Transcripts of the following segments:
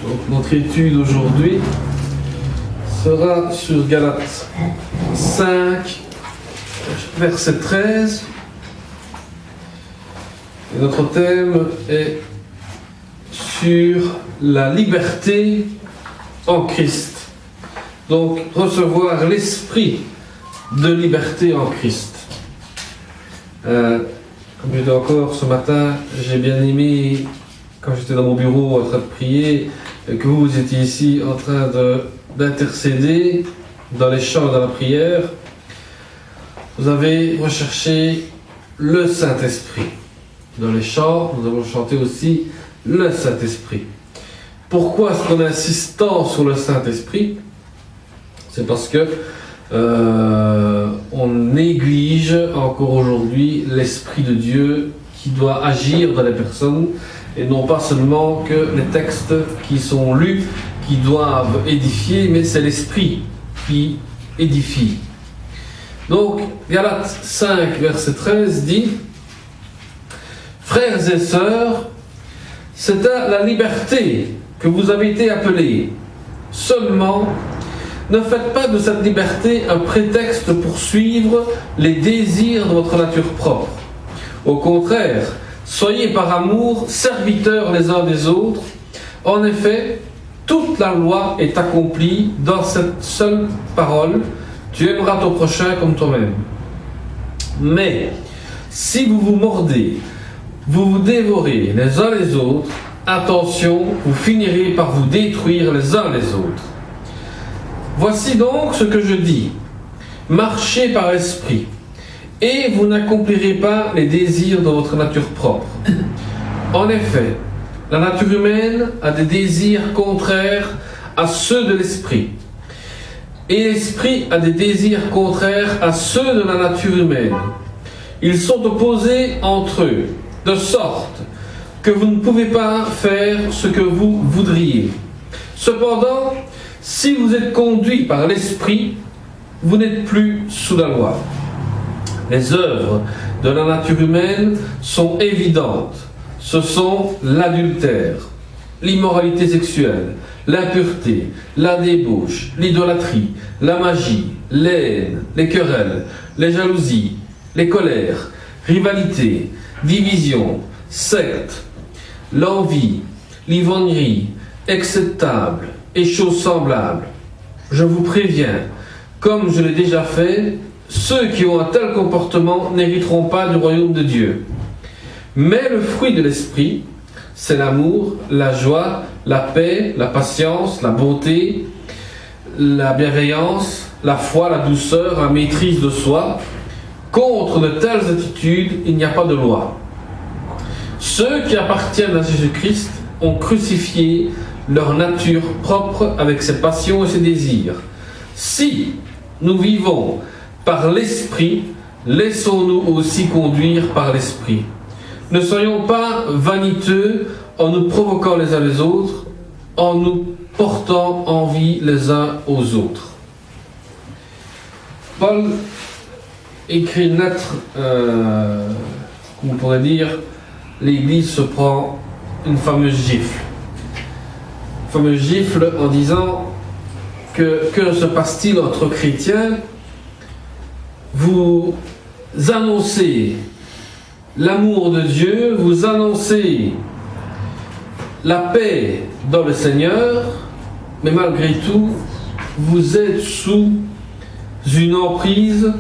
Donc, notre étude aujourd'hui sera sur Galates 5, verset 13. Et notre thème est sur la liberté en Christ. Donc, recevoir l'esprit de liberté en Christ. Comme je dis encore ce matin, j'ai bien aimé, quand j'étais dans mon bureau en train de prier, que vous étiez ici en train d'intercéder dans les chants, dans la prière. Vous avez recherché le Saint-Esprit. Dans les chants, nous avons chanté aussi le Saint-Esprit. Pourquoi est-ce qu'on insiste tant sur le Saint-Esprit? C'est parce que on néglige encore aujourd'hui l'Esprit de Dieu qui doit agir dans les personnes et non pas seulement que les textes qui sont lus qui doivent édifier, mais c'est l'Esprit qui édifie. Donc, Galates 5, verset 13 dit: Frères et sœurs, c'est à la liberté que vous avez été appelés. Seulement, ne faites pas de cette liberté un prétexte pour suivre les désirs de votre nature propre. Au contraire, soyez par amour serviteurs les uns des autres. En effet, toute la loi est accomplie dans cette seule parole: tu aimeras ton prochain comme toi-même. Mais si vous vous mordez, vous vous dévorez les uns les autres, attention, vous finirez par vous détruire les uns les autres. Voici donc ce que je dis: marchez par l'esprit, et vous n'accomplirez pas les désirs de votre nature propre. En effet, la nature humaine a des désirs contraires à ceux de l'esprit, et l'esprit a des désirs contraires à ceux de la nature humaine. Ils sont opposés entre eux, de sorte que vous ne pouvez pas faire ce que vous voudriez. Cependant, si vous êtes conduit par l'Esprit, vous n'êtes plus sous la loi. Les œuvres de la nature humaine sont évidentes. Ce sont l'adultère, l'immoralité sexuelle, l'impureté, la débauche, l'idolâtrie, la magie, les haines, les querelles, les jalousies, les colères, rivalités, divisions, sectes, l'envie, l'ivrognerie, excès de table et choses semblables. Je vous préviens, comme je l'ai déjà fait, ceux qui ont un tel comportement n'hériteront pas du royaume de Dieu. Mais le fruit de l'esprit, c'est l'amour, la joie, la paix, la patience, la bonté, la bienveillance, la foi, la douceur, la maîtrise de soi. Contre de telles attitudes, il n'y a pas de loi. Ceux qui appartiennent à Jésus-Christ ont crucifié leur nature propre avec ses passions et ses désirs. Si nous vivons par l'Esprit, laissons-nous aussi conduire par l'Esprit. Ne soyons pas vaniteux en nous provoquant les uns les autres, en nous portant envie les uns aux autres. Paul écrit une lettre, on pourrait dire, l'Église se prend une fameuse gifle. Fameuse gifle en disant que se passe-t-il entre chrétiens? Vous annoncez l'amour de Dieu, vous annoncez la paix dans le Seigneur, mais malgré tout, vous êtes sous une emprise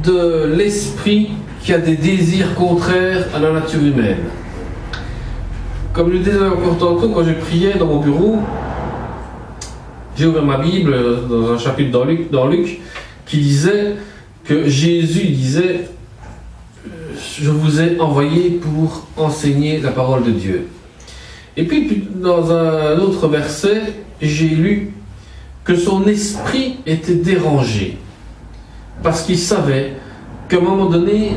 de l'esprit qui a des désirs contraires à la nature humaine. Comme je le disais encore tantôt, quand je priais dans mon bureau, j'ai ouvert ma Bible dans un chapitre dans Luc qui disait que Jésus disait: je vous ai envoyé pour enseigner la parole de Dieu. Et puis dans un autre verset, j'ai lu que son esprit était dérangé parce qu'il savait qu'à un moment donné,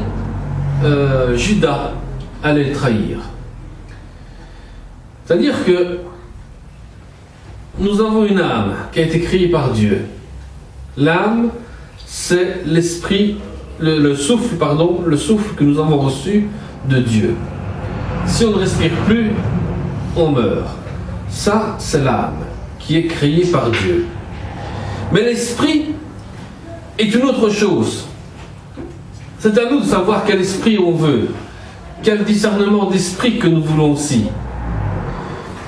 Judas allait le trahir. C'est-à-dire que nous avons une âme qui a été créée par Dieu. L'âme, c'est l'esprit, le souffle que nous avons reçu de Dieu. Si on ne respire plus, on meurt. Ça, c'est l'âme qui est créée par Dieu. Mais l'esprit est une autre chose. C'est à nous de savoir quel esprit on veut, quel discernement d'esprit que nous voulons aussi.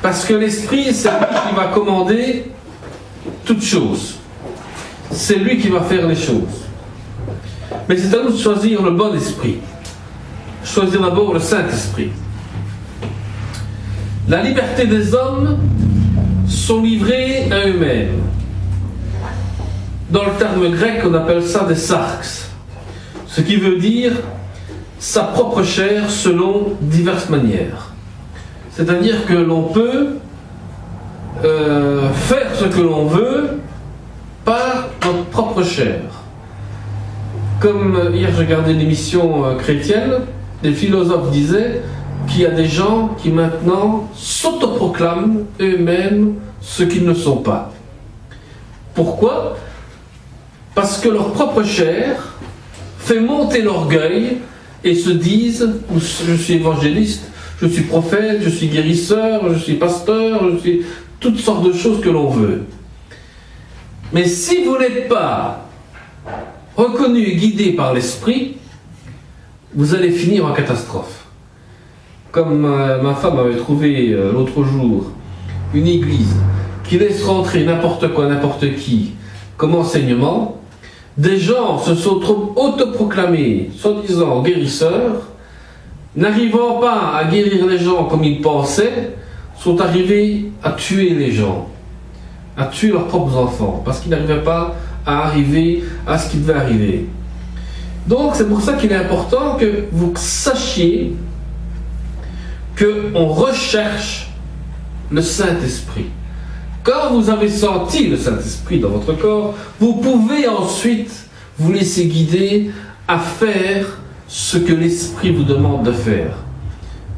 Parce que l'esprit, c'est lui qui va commander toutes choses. C'est lui qui va faire les choses. Mais c'est à nous de choisir le bon esprit. Choisir d'abord le Saint-Esprit. La liberté des hommes sont livrés à eux-mêmes. Dans le terme grec, on appelle ça des sarx, ce qui veut dire sa propre chair selon diverses manières. C'est-à-dire que l'on peut faire ce que l'on veut par notre propre chair. Comme hier, je regardais une émission chrétienne, des philosophes disaient qu'il y a des gens qui maintenant s'autoproclament eux-mêmes ce qu'ils ne sont pas. Pourquoi ? Parce que leur propre chair fait monter l'orgueil et se disent « je suis évangéliste, je suis prophète, je suis guérisseur, je suis pasteur, je suis toutes sortes de choses que l'on veut ». Mais si vous n'êtes pas reconnu et guidé par l'esprit, vous allez finir en catastrophe. Comme ma femme avait trouvé l'autre jour une église qui laisse rentrer n'importe quoi, n'importe qui comme enseignement, des gens se sont autoproclamés, soi-disant guérisseurs, n'arrivant pas à guérir les gens comme ils pensaient, sont arrivés à tuer les gens, à tuer leurs propres enfants, parce qu'ils n'arrivaient pas à arriver à ce qui devait arriver. Donc c'est pour ça qu'il est important que vous sachiez qu'on recherche le Saint-Esprit. Quand vous avez senti le Saint-Esprit dans votre corps, vous pouvez ensuite vous laisser guider à faire ce que l'Esprit vous demande de faire.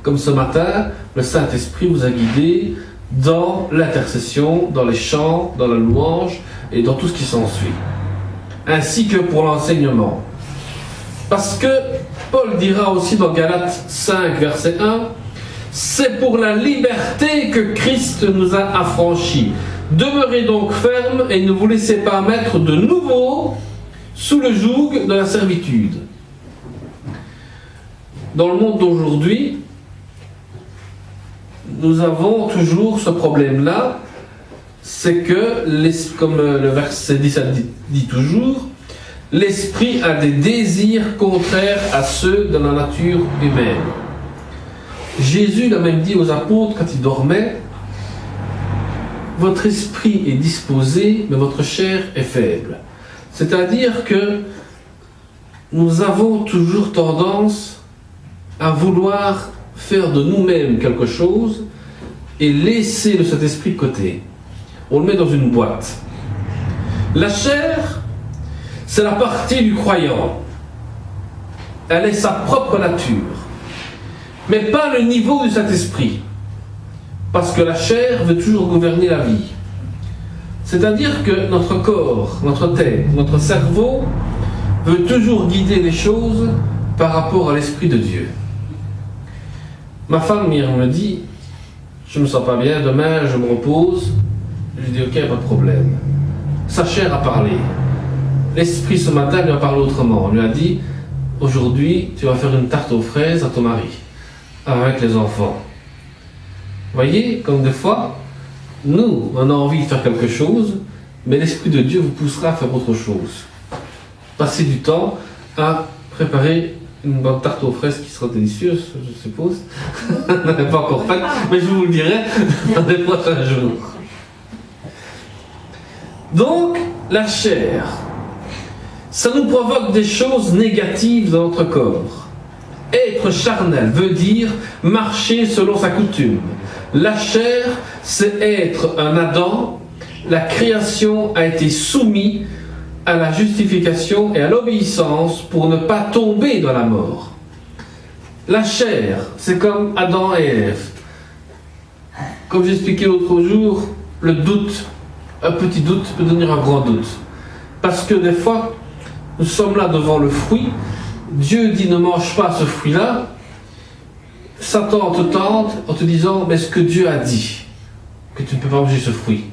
Comme ce matin, le Saint-Esprit vous a guidé dans l'intercession, dans les chants, dans la louange et dans tout ce qui s'ensuit. Ainsi que pour l'enseignement. Parce que Paul dira aussi dans Galates 5, verset 1, « C'est pour la liberté que Christ nous a affranchis. Demeurez donc fermes et ne vous laissez pas mettre de nouveau sous le joug de la servitude. » Dans le monde d'aujourd'hui, nous avons toujours ce problème-là, c'est que, comme le verset 10 dit toujours, l'esprit a des désirs contraires à ceux de la nature humaine. Jésus l'a même dit aux apôtres quand ils dormaient, « Votre esprit est disposé, mais votre chair est faible. » C'est-à-dire que nous avons toujours tendance à vouloir faire de nous-mêmes quelque chose et laisser le Saint-Esprit de côté. On le met dans une boîte. La chair, c'est la partie du croyant. Elle est sa propre nature. Mais pas le niveau du Saint-Esprit. Parce que la chair veut toujours gouverner la vie. C'est-à-dire que notre corps, notre tête, notre cerveau veut toujours guider les choses par rapport à l'Esprit de Dieu. Ma femme hier me dit, je ne me sens pas bien, demain je me repose. Je lui dis, ok, pas de problème. Sa chair a parlé. L'Esprit ce matin lui a parlé autrement. On lui a dit, aujourd'hui tu vas faire une tarte aux fraises à ton mari, avec les enfants. Vous voyez, comme des fois, nous, on a envie de faire quelque chose, mais l'Esprit de Dieu vous poussera à faire autre chose. Passez du temps à préparer une bonne tarte aux fraises qui sera délicieuse, je suppose. On n'avait pas encore fait, mais je vous le dirai dans les prochains jours. Donc, la chair, ça nous provoque des choses négatives dans notre corps. Être charnel veut dire marcher selon sa coutume. La chair, c'est être un Adam. La création a été soumise à la justification et à l'obéissance pour ne pas tomber dans la mort. La chair, c'est comme Adam et Ève. Comme j'expliquais l'autre jour, le doute, un petit doute peut devenir un grand doute. Parce que des fois, nous sommes là devant le fruit, Dieu dit ne mange pas ce fruit-là, Satan te tente en te disant mais ce que Dieu a dit. que tu ne peux pas manger ce fruit.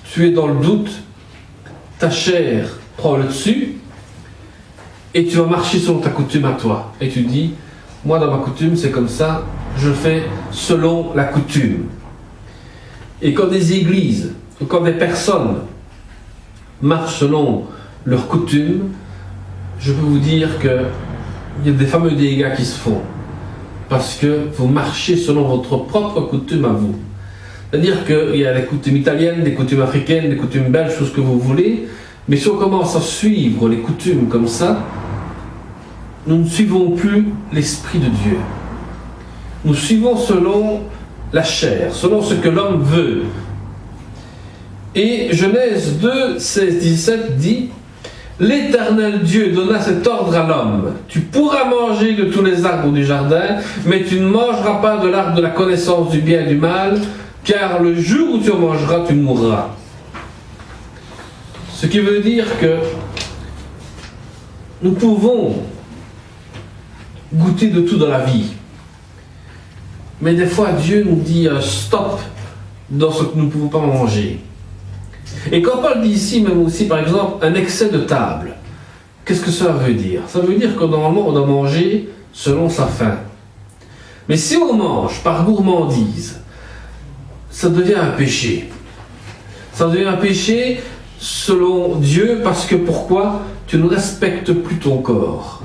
Tu es dans le doute, ta chair prend le dessus, et tu vas marcher selon ta coutume à toi. Et tu dis, moi dans ma coutume c'est comme ça, je fais selon la coutume. Et quand des églises, ou quand des personnes marchent selon leur coutume, je peux vous dire qu'il y a des fameux dégâts qui se font. Parce que vous marchez selon votre propre coutume à vous. C'est-à-dire qu'il y a des coutumes italiennes, des coutumes africaines, des coutumes belges, tout ce que vous voulez, mais si on commence à suivre les coutumes comme ça, nous ne suivons plus l'Esprit de Dieu. Nous suivons selon la chair, selon ce que l'homme veut. Et Genèse 2, 16, 17 dit « L'Éternel Dieu donna cet ordre à l'homme. Tu pourras manger de tous les arbres du jardin, mais tu ne mangeras pas de l'arbre de la connaissance du bien et du mal, car le jour où tu en mangeras, tu mourras. » Ce qui veut dire que nous pouvons goûter de tout dans la vie. Mais des fois, Dieu nous dit stop dans ce que nous ne pouvons pas manger. Et quand Paul dit ici, même aussi, par exemple, un excès de table, qu'est-ce que cela veut dire? Ça veut dire que normalement, on doit manger selon sa faim. Mais si on mange par gourmandise, ça devient un péché. Ça devient un péché selon Dieu, parce que pourquoi? Tu ne respectes plus ton corps.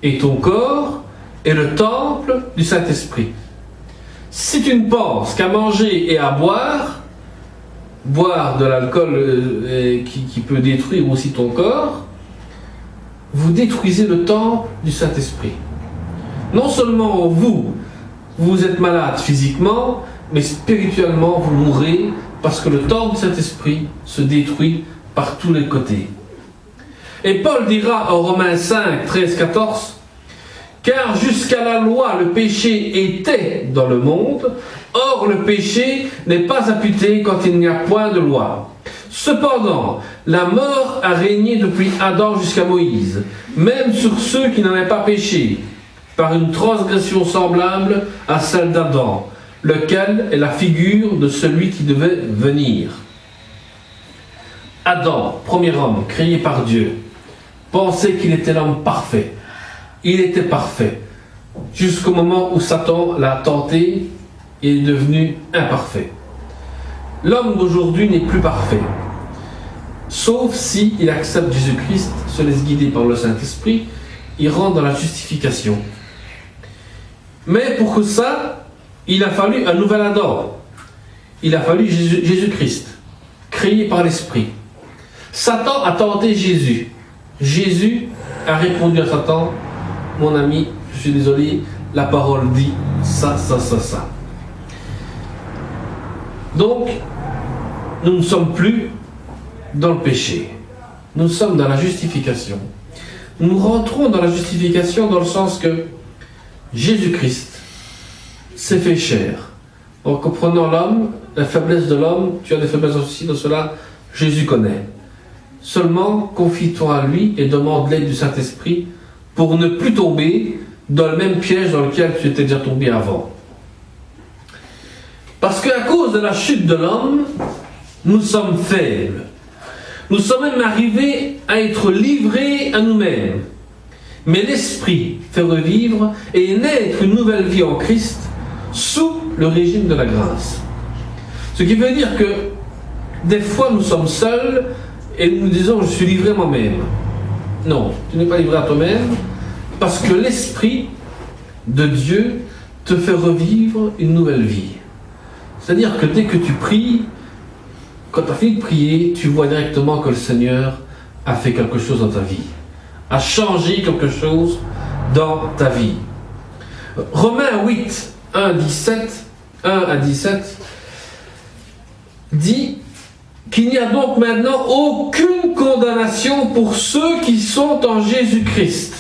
Et ton corps est le temple du Saint-Esprit. Si tu ne penses qu'à manger et à boire de l'alcool qui peut détruire aussi ton corps, vous détruisez le temple du Saint-Esprit. Non seulement vous êtes malade physiquement, mais spirituellement vous mourrez parce que le temple du Saint-Esprit se détruit par tous les côtés. Et Paul dira en Romains 5, 13, 14, « Car jusqu'à la loi, le péché était dans le monde, or le péché n'est pas imputé quand il n'y a point de loi. Cependant, la mort a régné depuis Adam jusqu'à Moïse, même sur ceux qui n'avaient pas péché, par une transgression semblable à celle d'Adam, lequel est la figure de celui qui devait venir. » Adam, premier homme, créé par Dieu, pensait qu'il était l'homme parfait. Il était parfait. Jusqu'au moment où Satan l'a tenté, il est devenu imparfait. L'homme d'aujourd'hui n'est plus parfait. Sauf si il accepte Jésus-Christ, se laisse guider par le Saint-Esprit, il rentre dans la justification. Mais pour que ça, il a fallu un nouvel Adam. Il a fallu Jésus-Christ, créé par l'Esprit. Satan a tenté Jésus. Jésus a répondu à Satan, mon ami, je suis désolé, la parole dit ça, ça, ça, ça. Donc, nous ne sommes plus dans le péché. Nous sommes dans la justification. Nous rentrons dans la justification dans le sens que Jésus-Christ s'est fait chair. En comprenant l'homme, la faiblesse de l'homme, tu as des faiblesses aussi, de cela, Jésus connaît. Seulement, confie-toi à lui et demande l'aide du Saint-Esprit pour ne plus tomber dans le même piège dans lequel tu étais déjà tombé avant. Parce qu'à cause de la chute de l'homme, nous sommes faibles. Nous sommes même arrivés à être livrés à nous-mêmes. Mais l'Esprit fait revivre et naître une nouvelle vie en Christ sous le régime de la grâce. Ce qui veut dire que des fois nous sommes seuls et nous disons « je suis livré à moi-même ». Non, tu n'es pas livré à toi-même parce que l'Esprit de Dieu te fait revivre une nouvelle vie. C'est-à-dire que dès que tu pries, quand tu as fini de prier, tu vois directement que le Seigneur a fait quelque chose dans ta vie, a changé quelque chose dans ta vie. Romains 8, 1 à 17 dit qu'il n'y a donc maintenant aucune condamnation pour ceux qui sont en Jésus-Christ.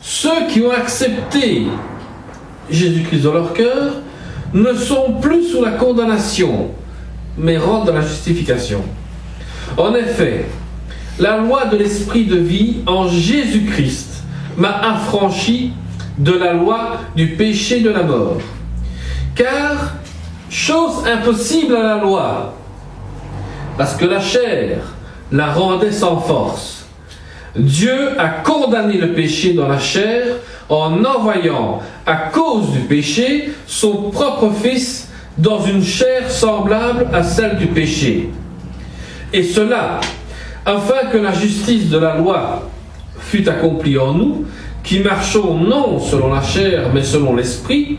Ceux qui ont accepté Jésus-Christ dans leur cœur ne sont plus sous la condamnation, mais rentrent dans la justification. En effet, la loi de l'esprit de vie en Jésus-Christ m'a affranchi de la loi du péché de la mort. Car chose impossible à la loi, parce que la chair la rendait sans force. Dieu a condamné le péché dans la chair en envoyant, à cause du péché, son propre Fils dans une chair semblable à celle du péché. Et cela, afin que la justice de la loi fût accomplie en nous, qui marchons non selon la chair, mais selon l'esprit.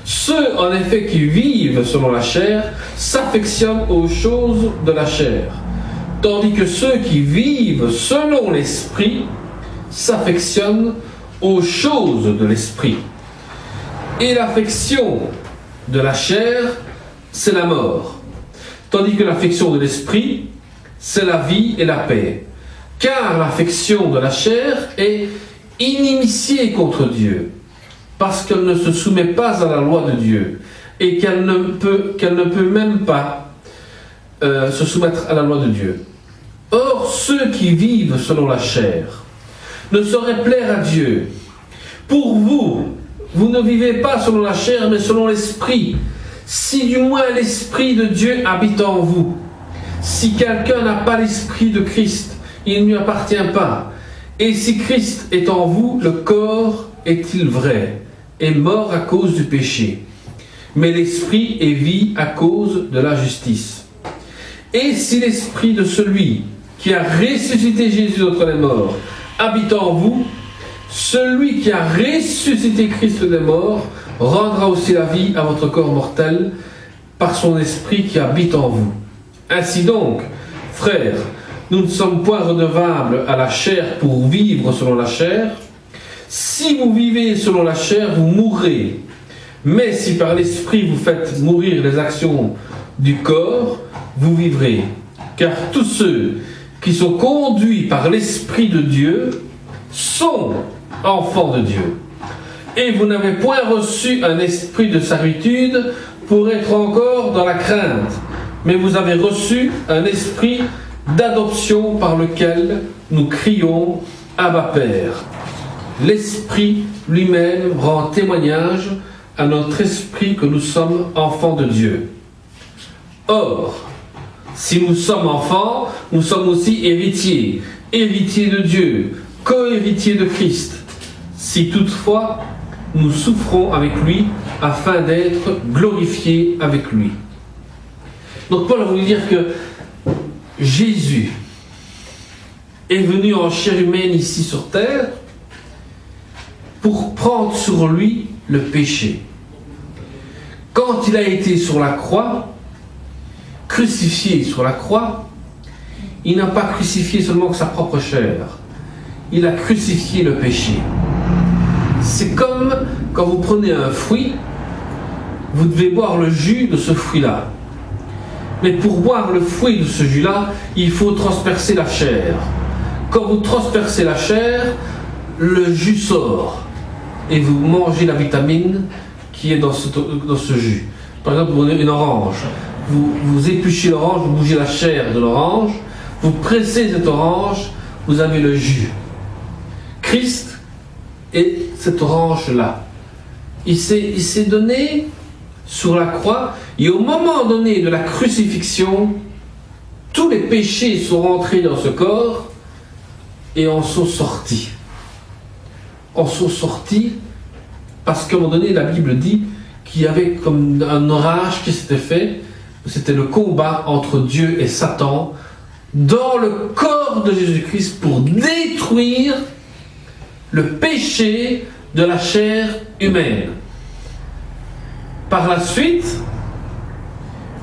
Ceux, en effet, qui vivent selon la chair, s'affectionnent aux choses de la chair, tandis que ceux qui vivent selon l'esprit s'affectionnent aux choses de l'esprit. Et l'affection de la chair, c'est la mort, tandis que l'affection de l'esprit, c'est la vie et la paix. Car l'affection de la chair est inimitié contre Dieu, parce qu'elle ne se soumet pas à la loi de Dieu, et qu'elle ne peut même pas se soumettre à la loi de Dieu. Or, ceux qui vivent selon la chair ne sauraient plaire à Dieu. Pour vous, vous ne vivez pas selon la chair, mais selon l'esprit, si du moins l'esprit de Dieu habite en vous. Si quelqu'un n'a pas l'esprit de Christ, il ne lui appartient pas. Et si Christ est en vous, le corps est-il vrai, est mort à cause du péché, mais l'esprit est vie à cause de la justice. Et si l'esprit de celui qui a ressuscité Jésus d'entre les morts habite en vous, celui qui a ressuscité Christ des morts rendra aussi la vie à votre corps mortel par son esprit qui habite en vous. Ainsi donc, frères, nous ne sommes point redevables à la chair pour vivre selon la chair. Si vous vivez selon la chair, vous mourrez. Mais si par l'esprit vous faites mourir les actions du corps, vous vivrez. Car tous ceux qui sont conduits par l'esprit de Dieu sont enfants de Dieu. Et vous n'avez point reçu un esprit de servitude pour être encore dans la crainte, mais vous avez reçu un esprit d'adoption par lequel nous crions « Abba Père ». L'Esprit lui-même rend témoignage à notre esprit que nous sommes enfants de Dieu. Or, si nous sommes enfants, nous sommes aussi héritiers, héritiers de Dieu, co-héritiers de Christ, si toutefois nous souffrons avec lui afin d'être glorifiés avec lui. Donc Paul veut dire que Jésus est venu en chair humaine ici sur terre pour prendre sur lui le péché. Quand il a été sur la croix, crucifié sur la croix, il n'a pas crucifié seulement que sa propre chair, il a crucifié le péché. C'est comme quand vous prenez un fruit, vous devez boire le jus de ce fruit-là. Mais pour boire le fruit de ce jus-là, il faut transpercer la chair. Quand vous transpercez la chair, le jus sort et vous mangez la vitamine qui est dans ce jus. Par exemple, vous prenez une orange, vous épluchez l'orange, vous bougez la chair de l'orange, vous pressez cette orange, vous avez le jus. Christ est cette orange-là. Il s'est donné sur la croix, et au moment donné de la crucifixion, tous les péchés sont rentrés dans ce corps et en sont sortis. En sont sortis parce qu'à un moment donné, la Bible dit qu'il y avait comme un orage qui s'était fait. C'était le combat entre Dieu et Satan dans le corps de Jésus-Christ pour détruire le péché de la chair humaine. Par la suite,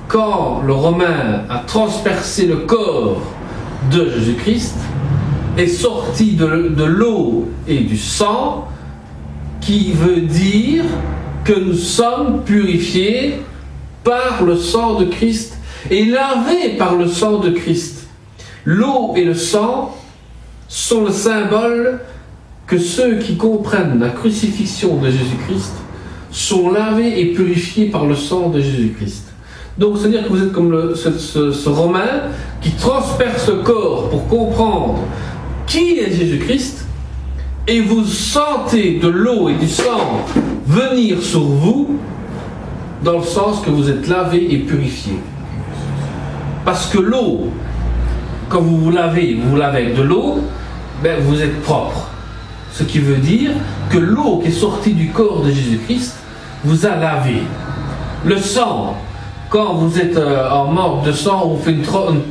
quand le Romain a transpercé le corps de Jésus-Christ, est sorti de l'eau et du sang, qui veut dire que nous sommes purifiés par le sang de Christ et lavés par le sang de Christ. L'eau et le sang sont le symbole que ceux qui comprennent la crucifixion de Jésus-Christ sont lavés et purifiés par le sang de Jésus-Christ. Donc, c'est-à-dire que vous êtes comme ce Romain qui transperce le corps pour comprendre qui est Jésus-Christ, et vous sentez de l'eau et du sang venir sur vous dans le sens que vous êtes lavé et purifié. Parce que l'eau, quand vous vous lavez avec de l'eau, ben vous êtes propre. Ce qui veut dire que l'eau qui est sortie du corps de Jésus-Christ vous a lavé. Le sang, quand vous êtes en manque de sang, on fait une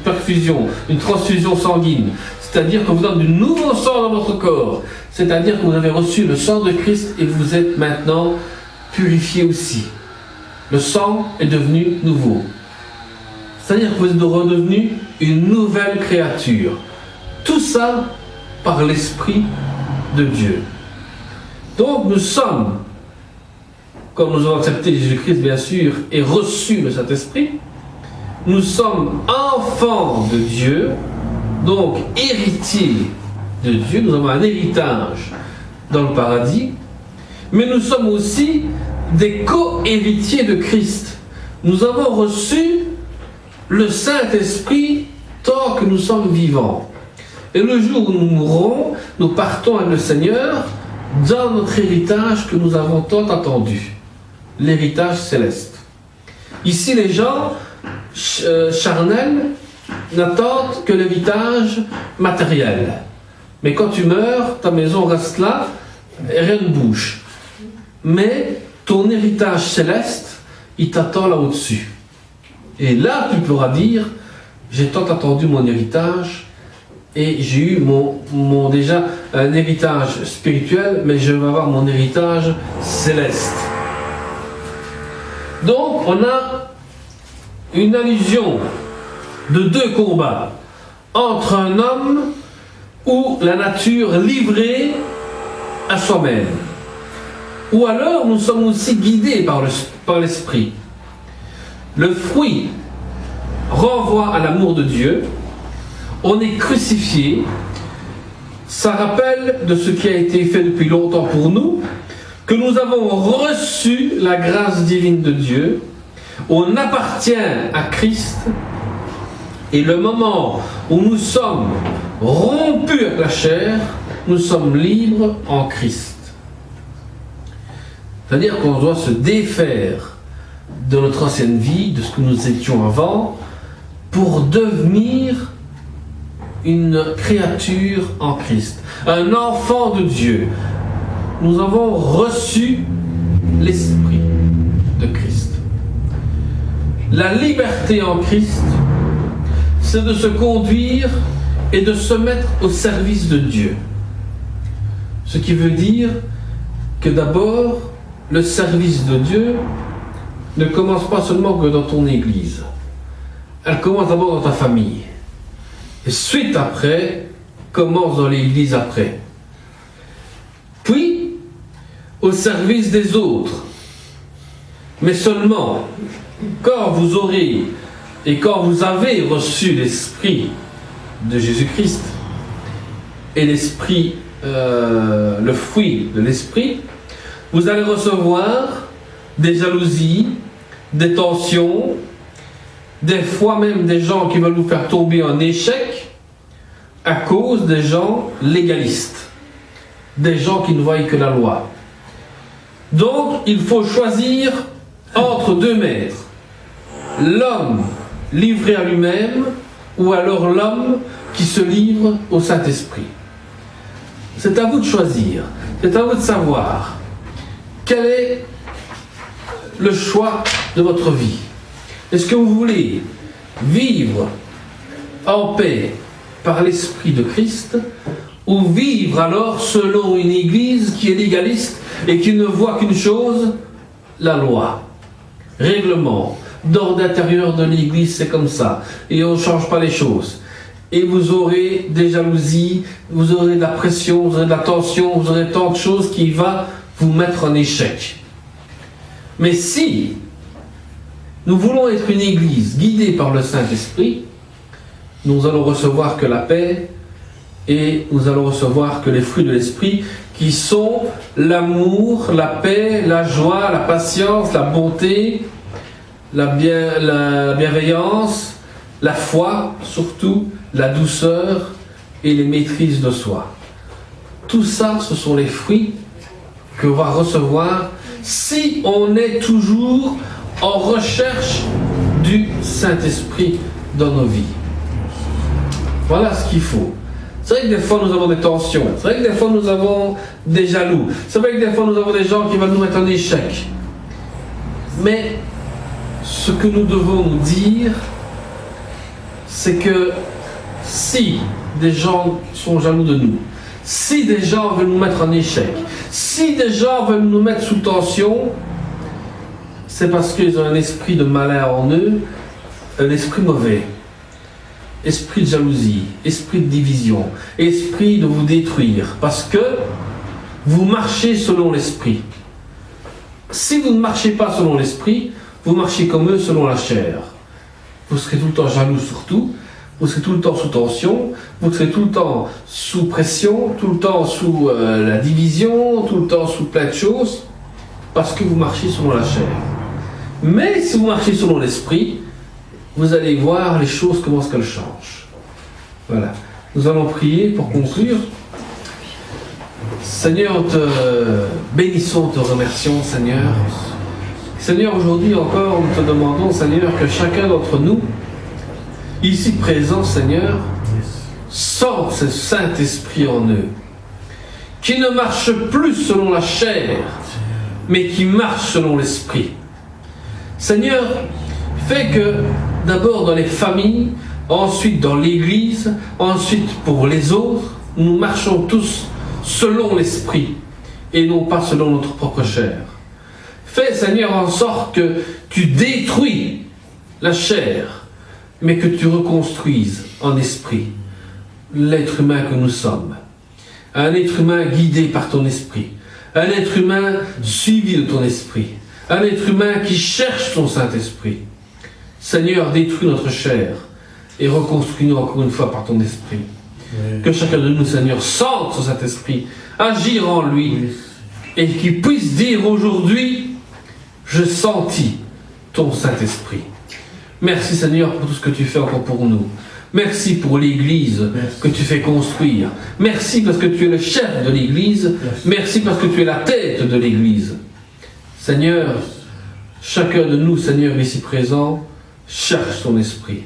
perfusion, une transfusion sanguine, c'est-à-dire qu'on vous donne du nouveau sang dans votre corps, c'est-à-dire que vous avez reçu le sang de Christ et vous êtes maintenant purifié aussi. Le sang est devenu nouveau. C'est-à-dire que vous êtes redevenu une nouvelle créature. Tout ça par l'Esprit de Dieu. Donc nous sommes, comme nous avons accepté Jésus-Christ bien sûr et reçu le Saint-Esprit, nous sommes enfants de Dieu, donc héritiers de Dieu, nous avons un héritage dans le paradis, mais nous sommes aussi des co-héritiers de Christ. Nous avons reçu le Saint-Esprit tant que nous sommes vivants. Et le jour où nous mourrons, nous partons avec le Seigneur dans notre héritage que nous avons tant attendu, l'héritage céleste. Ici, les gens charnels n'attendent que l'héritage matériel. Mais quand tu meurs, ta maison reste là et rien ne bouge. Mais ton héritage céleste, il t'attend là au-dessus. Et là, tu pourras dire, j'ai tant attendu mon héritage et j'ai eu déjà un héritage spirituel, mais je vais avoir mon héritage céleste. Donc, on a une allusion de deux combats entre un homme ou la nature livrée à soi-même. Ou alors, nous sommes aussi guidés par l'Esprit. Le fruit renvoie à l'amour de Dieu. On est crucifié. Ça rappelle de ce qui a été fait depuis longtemps pour nous, que nous avons reçu la grâce divine de Dieu. On appartient à Christ. Et le moment où nous sommes rompus avec la chair, nous sommes libres en Christ. C'est-à-dire qu'on doit se défaire de notre ancienne vie, de ce que nous étions avant, pour devenir une créature en Christ, un enfant de Dieu. Nous avons reçu l'Esprit de Christ. La liberté en Christ, c'est de se conduire et de se mettre au service de Dieu. Ce qui veut dire que d'abord, le service de Dieu ne commence pas seulement que dans ton église. Elle commence d'abord dans ta famille. Et suite après, commence dans l'église après. Puis, au service des autres. Mais seulement, quand vous aurez et quand vous avez reçu l'Esprit de Jésus-Christ et l'Esprit, le fruit de l'Esprit, vous allez recevoir des jalousies, des tensions, des fois même des gens qui veulent vous faire tomber en échec à cause des gens légalistes, des gens qui ne voient que la loi. Donc, il faut choisir entre deux maîtres. L'homme livré à lui-même ou alors l'homme qui se livre au Saint-Esprit. C'est à vous de choisir, c'est à vous de savoir quel est le choix de votre vie. Est-ce que vous voulez vivre en paix par l'Esprit de Christ ou vivre alors selon une église qui est légaliste et qui ne voit qu'une chose, la loi, règlement, d'ordre intérieur de l'église, c'est comme ça et on ne change pas les choses. Et vous aurez des jalousies, vous aurez de la pression, vous aurez de la tension, vous aurez tant de choses qui vont vous mettre en échec. Mais si nous voulons être une église guidée par le Saint-Esprit, nous allons recevoir que la paix et nous allons recevoir que les fruits de l'Esprit qui sont l'amour, la paix, la joie, la patience, la bonté, la bienveillance, la foi surtout, la douceur et les maîtrises de soi. Tout ça, ce sont les fruits que va recevoir si on est toujours en recherche du Saint-Esprit dans nos vies. Voilà ce qu'il faut. C'est vrai que des fois nous avons des tensions, c'est vrai que des fois nous avons des jaloux, c'est vrai que des fois nous avons des gens qui veulent nous mettre en échec. Mais ce que nous devons nous dire, c'est que si des gens sont jaloux de nous, si des gens veulent nous mettre en échec, si des gens veulent nous mettre sous tension, c'est parce qu'ils ont un esprit de malin en eux, un esprit mauvais. Esprit de jalousie, esprit de division, esprit de vous détruire, parce que vous marchez selon l'esprit. Si vous ne marchez pas selon l'esprit, vous marchez comme eux selon la chair. Vous serez tout le temps jaloux sur tout, vous serez tout le temps sous tension, vous serez tout le temps sous pression, tout le temps sous la division, tout le temps sous plein de choses, parce que vous marchez selon la chair. Mais si vous marchez selon l'esprit, vous allez voir les choses, comment est-ce qu'elles changent. Voilà. Nous allons prier pour conclure. Seigneur, nous te bénissons, te remercions, Seigneur. Seigneur, aujourd'hui encore, nous te demandons, Seigneur, que chacun d'entre nous, ici présent, Seigneur, sente ce Saint-Esprit en eux, qui ne marche plus selon la chair, mais qui marche selon l'Esprit. Seigneur, fais que d'abord dans les familles, ensuite dans l'Église, ensuite pour les autres, nous marchons tous selon l'Esprit et non pas selon notre propre chair. Fais, Seigneur, en sorte que tu détruis la chair, mais que tu reconstruises en esprit l'être humain que nous sommes. Un être humain guidé par ton esprit, un être humain suivi de ton esprit, un être humain qui cherche ton Saint-Esprit. Seigneur, détruis notre chair et reconstruis-nous encore une fois par ton esprit. Oui. Que chacun de nous, Seigneur, sente ce Saint-Esprit, agir en lui, oui, et qu'il puisse dire aujourd'hui, je sentis ton Saint-Esprit. Merci, Seigneur, pour tout ce que tu fais encore pour nous. Merci pour l'Église que tu fais construire. Merci parce que tu es le chef de l'Église. Merci parce que tu es la tête de l'Église. Seigneur, chacun de nous, Seigneur, ici présent, cherche ton esprit.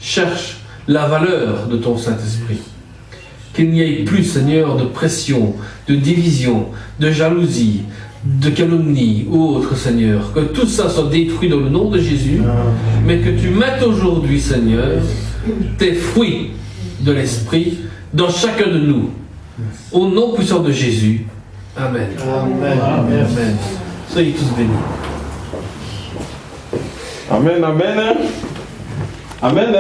Cherche la valeur de ton Saint-Esprit. Qu'il n'y ait plus, Seigneur, de pression, de division, de jalousie, de calomnie ou autre, Seigneur. Que tout ça soit détruit dans le nom de Jésus, mais que tu mettes aujourd'hui, Seigneur, tes fruits de l'Esprit dans chacun de nous. Au nom puissant de Jésus. Amen. Amen. Amen. Amen. Soyez tous bénis. Amen, amen. Amen.